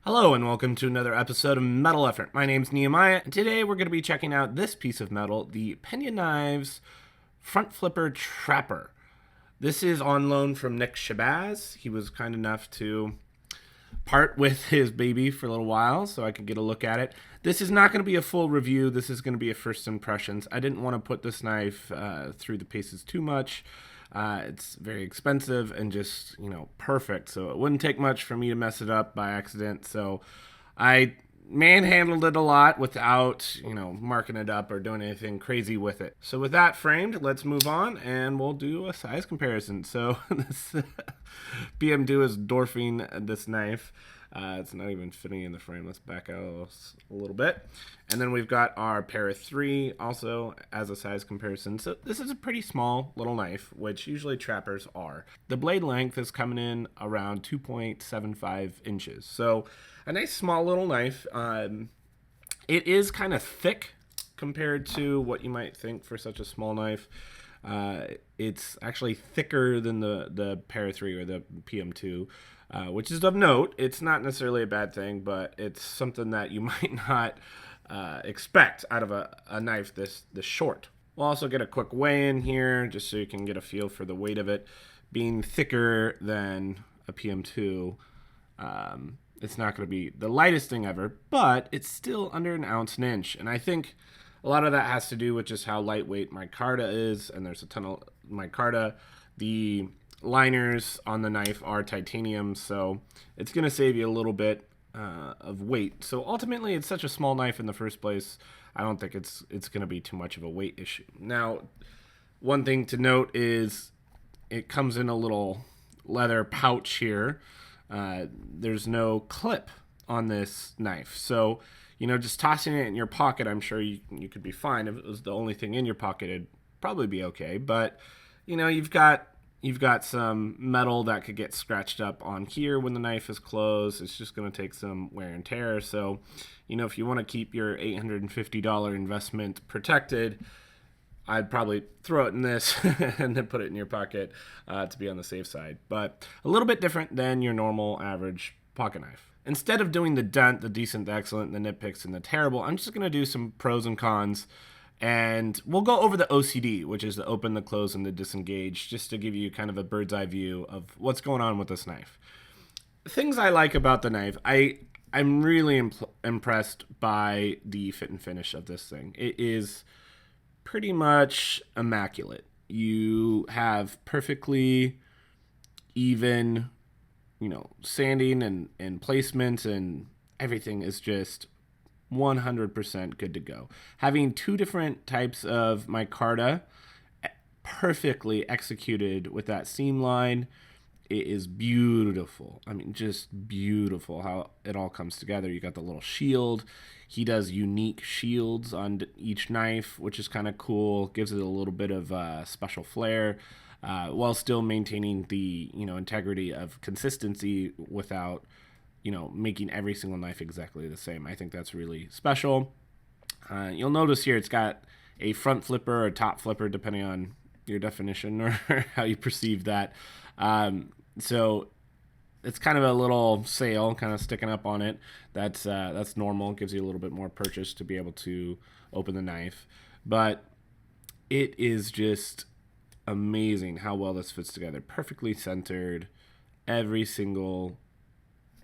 Hello and welcome to another episode of Metal Effort. My name's Nehemiah, and today we're going to be checking out this piece of metal, the Pinion Knives Front Flipper Trapper. This is on loan from Nick Shabazz. He was kind enough to part with his baby for a little while so I could get a look at it. This is not going to be a full review. This is going to be a first impressions. I didn't want to put this knife through the paces too much. It's very expensive and just, perfect. So it wouldn't take much for me to mess it up by accident. So I manhandled it a lot without, marking it up or doing anything crazy with it. So with that framed, let's move on and we'll do a size comparison. So this PM2 is dwarfing this knife. It's not even fitting in the frame. Let's back out a little bit. And then we've got our Para 3 also as a size comparison. So this is a pretty small little knife, which usually trappers are. The blade length is coming in around 2.75 inches. So a nice small little knife. It is kind of thick compared to what you might think for such a small knife. It's actually thicker than the Para 3 or the PM2. Which is of note. It's not necessarily a bad thing, but it's something that you might not expect out of a knife this short. We'll also get a quick weigh-in here, just so you can get a feel for the weight of it. Being thicker than a PM2, it's not going to be the lightest thing ever, but it's still under an ounce an inch. And I think a lot of that has to do with just how lightweight micarta is, and there's a ton of micarta. The liners on the knife are titanium, so it's going to save you a little bit of weight. So ultimately, it's such a small knife in the first place, I don't think it's going to be too much of a weight issue. Now, one thing to note is it comes in a little leather pouch here. There's no clip on this knife, so just tossing it in your pocket, I'm sure you could be fine. If it was the only thing in your pocket, it'd probably be okay. But you've got some metal that could get scratched up on here when the knife is closed. It's just going to take some wear and tear. So, if you want to keep your $850 investment protected, I'd probably throw it in this and then put it in your pocket to be on the safe side. But a little bit different than your normal average pocket knife. Instead of doing the dent, the decent, the excellent, the nitpicks, and the terrible, I'm just going to do some pros and cons. And we'll go over the OCD, which is the open, the close, and the disengage, just to give you kind of a bird's eye view of what's going on with this knife. Things I like about the knife, I'm really impressed by the fit and finish of this thing. It is pretty much immaculate. You have perfectly even, sanding and placement, and everything is just 100% good to go. Having two different types of micarta perfectly executed with that seam line, it is beautiful. I mean, just beautiful how it all comes together. You got the little shield. He does unique shields on each knife, which is kind of cool. Gives it a little bit of special flair, while still maintaining the integrity of consistency without making every single knife exactly the same. I think that's really special. You'll notice here it's got a front flipper or top flipper, depending on your definition or how you perceive that. So it's kind of a little sail kind of sticking up on it. That's normal. It gives you a little bit more purchase to be able to open the knife. But it is just amazing how well this fits together. Perfectly centered. Every single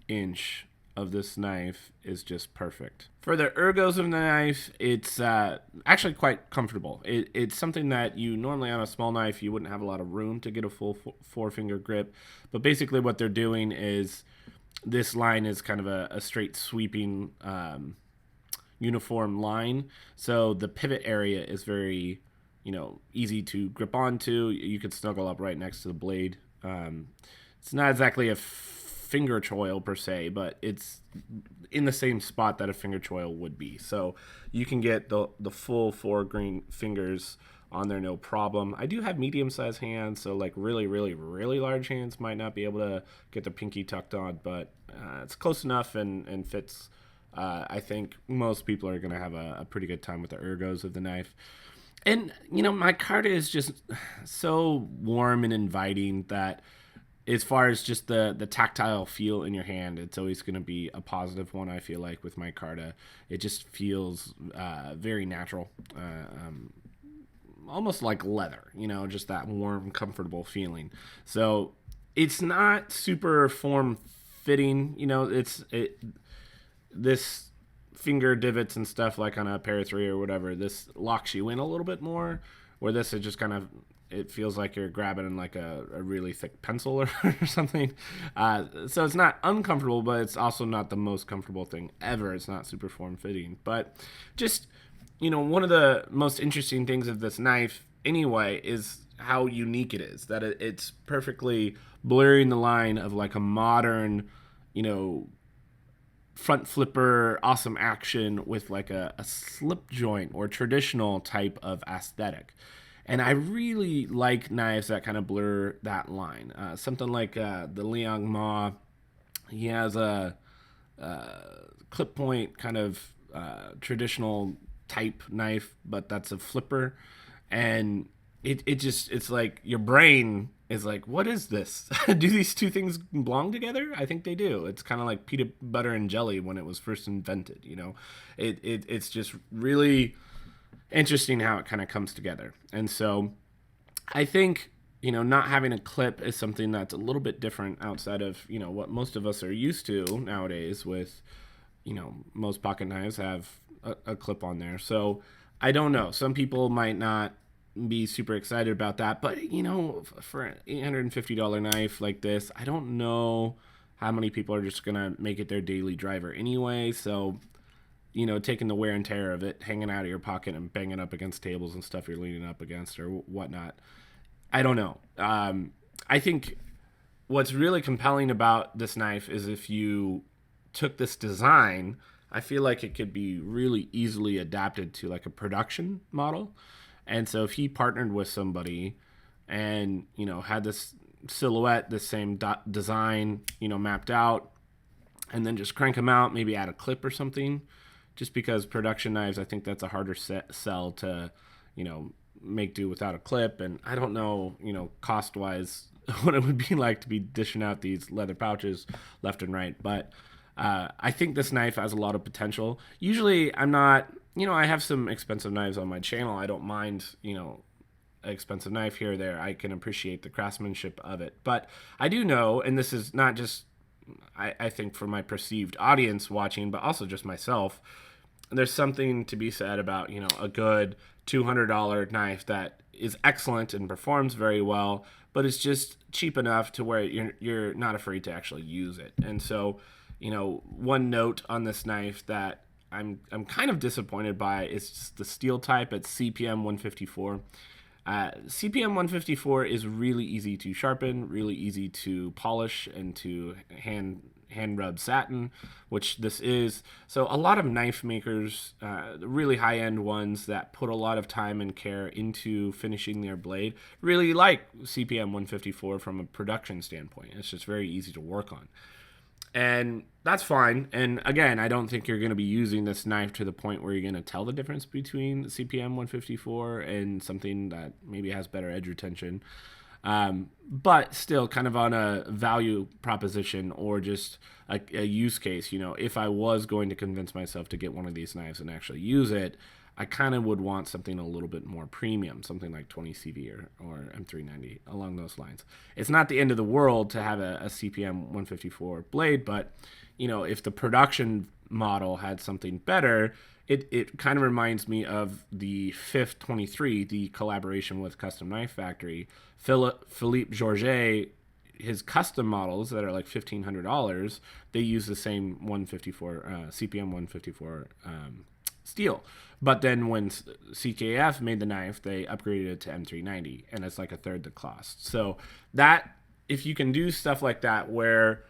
inch of this knife is just perfect. For the ergos of the knife, it's actually quite comfortable. It's something that you normally on a small knife you wouldn't have a lot of room to get a full four-finger grip, but basically what they're doing is this line is kind of a straight sweeping uniform line, so the pivot area is very easy to grip onto. You could snuggle up right next to the blade. It's not exactly a finger choil per se, but it's in the same spot that a finger choil would be. So you can get the full four green fingers on there, no problem. I do have medium-sized hands, so like really, really, really large hands might not be able to get the pinky tucked on, but it's close enough and fits. I think most people are going to have a pretty good time with the ergos of the knife. And, micarta is just so warm and inviting that as far as just the tactile feel in your hand, it's always going to be a positive one. I feel like with micarta, it just feels very natural, almost like leather. Just that warm, comfortable feeling. So it's not super form fitting. This finger divots and stuff like on a pair 3 or whatever. This locks you in a little bit more. Where this is just kind of, it feels like you're grabbing in like a really thick pencil or something. So it's not uncomfortable, but it's also not the most comfortable thing ever. It's not super form fitting. But just, one of the most interesting things of this knife anyway is how unique it is. That it's perfectly blurring the line of like a modern, front flipper, awesome action with like a slip joint or traditional type of aesthetic. And I really like knives that kind of blur that line. Something like the Liang Ma, he has a clip point kind of traditional type knife, but that's a flipper. And it's like your brain is like, what is this? Do these two things belong together? I think they do. It's kind of like peanut butter and jelly when it was first invented. It's just really interesting how it kind of comes together. And so I think, not having a clip is something that's a little bit different outside of, what most of us are used to nowadays with, most pocket knives have a clip on there. So I don't know. Some people might not be super excited about that, but for an $850 knife like this, I don't know how many people are just gonna make it their daily driver anyway. So taking the wear and tear of it, hanging out of your pocket and banging up against tables and stuff you're leaning up against or whatnot, I don't know. I think what's really compelling about this knife is if you took this design, I feel like it could be really easily adapted to like a production model. And so if he partnered with somebody and, had this silhouette, the same design, mapped out, and then just crank them out, maybe add a clip or something, just because production knives, I think that's a harder sell to, make do without a clip. And I don't know, cost-wise, what it would be like to be dishing out these leather pouches left and right. But I think this knife has a lot of potential. Usually I'm not, I have some expensive knives on my channel. I don't mind, an expensive knife here or there. I can appreciate the craftsmanship of it. But I do know, and this is not just, I think, for my perceived audience watching, but also just myself, there's something to be said about, a good $200 knife that is excellent and performs very well, but it's just cheap enough to where you're not afraid to actually use it. And so, one note on this knife that I'm kind of disappointed by is just the steel type at CPM 154. CPM 154 is really easy to sharpen, really easy to polish, and to hand rub satin, which this is. So a lot of knife makers, really high end ones that put a lot of time and care into finishing their blade, really like CPM 154 from a production standpoint. It's just very easy to work on. And that's fine. And again, I don't think you're going to be using this knife to the point where you're going to tell the difference between CPM 154 and something that maybe has better edge retention. But still kind of on a value proposition or just a use case. If I was going to convince myself to get one of these knives and actually use it, I kind of would want something a little bit more premium, something like 20 CV or M390, along those lines. It's not the end of the world to have a CPM 154 blade, but if the production model had something better, it kind of reminds me of the Fifth 23, the collaboration with Custom Knife Factory. Philippe Georget, his custom models that are like $1,500, they use the same 154 CPM 154 steel. But then when CKF made the knife, they upgraded it to M390, and it's like a third the cost. So that, if you can do stuff like that where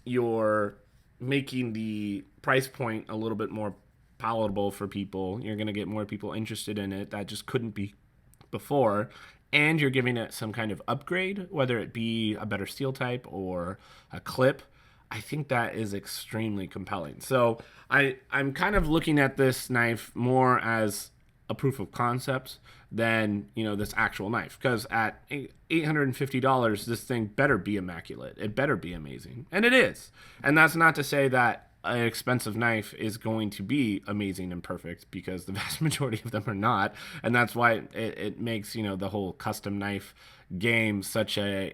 you're making the price point a little bit more palatable for people, you're going to get more people interested in it that just couldn't be before, and you're giving it some kind of upgrade, whether it be a better steel type or a clip, I think that is extremely compelling. So I'm kind of looking at this knife more as a proof of concept than, you know, this actual knife. Because at $850, this thing better be immaculate. It better be amazing. And it is. And that's not to say that an expensive knife is going to be amazing and perfect, because the vast majority of them are not. And that's why it makes, you know, the whole custom knife game such a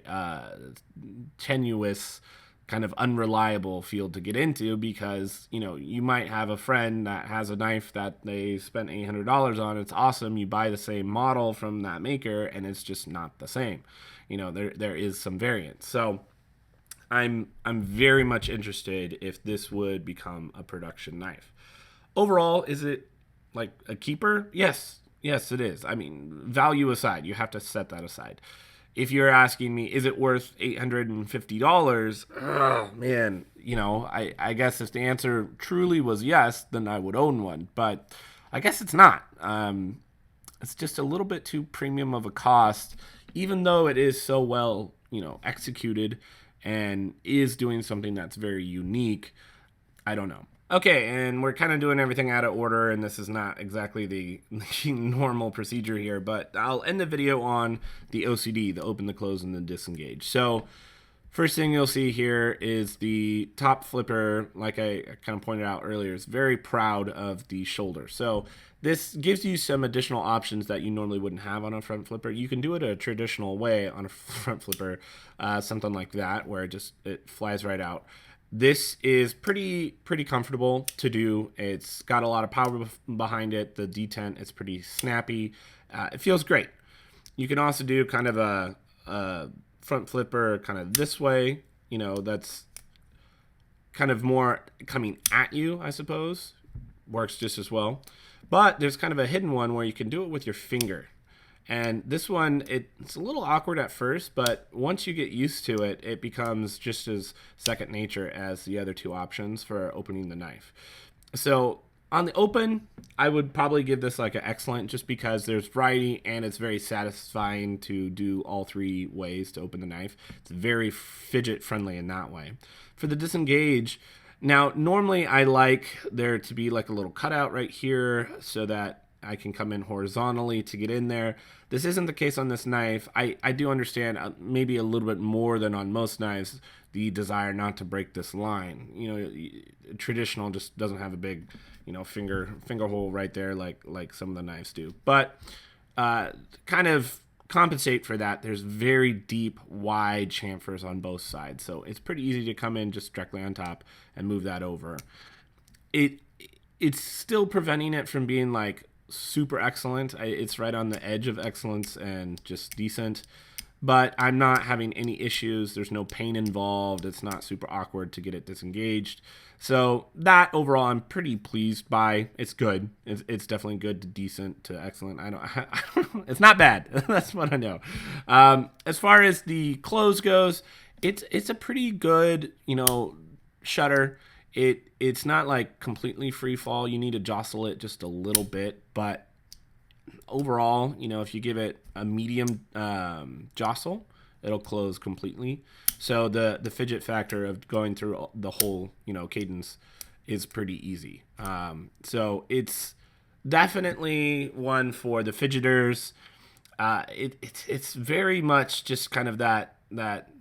tenuous, kind of unreliable field to get into, because, you know, you might have a friend that has a knife that they spent $800 on. It's awesome. You buy the same model from that maker and it's just not the same. You know, there is some variance. So I'm very much interested if this would become a production knife. Overall, is it like a keeper? Yes, it is. I mean, value aside, you have to set that aside. If you're asking me, is it worth $850? Oh, man, you know, I guess if the answer truly was yes, then I would own one. But I guess it's not. It's just a little bit too premium of a cost, even though it is so well, you know, executed and is doing something that's very unique. I don't know. Okay, and we're kind of doing everything out of order, and this is not exactly the normal procedure here, but I'll end the video on the OCD, the open, the close, and the disengage. So first thing you'll see here is the top flipper, like I kind of pointed out earlier, is very proud of the shoulder. So this gives you some additional options that you normally wouldn't have on a front flipper. You can do it a traditional way on a front flipper, something like that, where it flies right out. This is pretty comfortable to do. It's got a lot of power behind it. The detent is pretty snappy. It feels great. You can also do kind of a front flipper kind of this way. You know, that's kind of more coming at you, I suppose. Works just as well. But there's kind of a hidden one where you can do it with your finger. And this one, it's a little awkward at first, but once you get used to it, it becomes just as second nature as the other two options for opening the knife. So on the open, I would probably give this like an excellent, just because there's variety and it's very satisfying to do all three ways to open the knife. It's very fidget friendly in that way. For the disengage, now normally I like there to be like a little cutout right here so that I can come in horizontally to get in there. This isn't the case on this knife. I do understand maybe a little bit more than on most knives the desire not to break this line. You know, traditional just doesn't have a big, you know, finger hole right there like some of the knives do. But kind of compensate for that, there's very deep, wide chamfers on both sides. So it's pretty easy to come in just directly on top and move that over. It's still preventing it from being like super excellent. It's right on the edge of excellence and just decent, but I'm not having any issues. There's no pain involved. It's not super awkward to get it disengaged. So that overall I'm pretty pleased by. It's good. It's definitely good to decent to excellent. I don't it's not bad. That's what I know. As far as the close goes, it's a pretty good, you know, shutter. It's not like completely free fall. You need to jostle it just a little bit, but overall, you know, if you give it a medium jostle, it'll close completely. So the fidget factor of going through the whole, you know, cadence is pretty easy. So it's definitely one for the fidgeters. It's very much just kind of that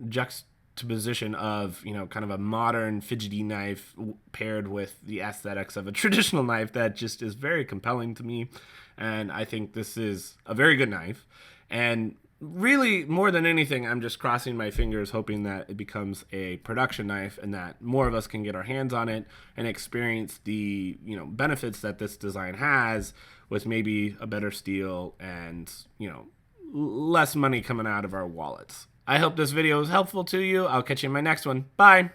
juxtaposition of, you know, kind of a modern fidgety knife paired with the aesthetics of a traditional knife that just is very compelling to me. And I think this is a very good knife. And really, more than anything, I'm just crossing my fingers hoping that it becomes a production knife and that more of us can get our hands on it and experience the, you know, benefits that this design has, with maybe a better steel and, you know, less money coming out of our wallets. I hope this video was helpful to you. I'll catch you in my next one. Bye.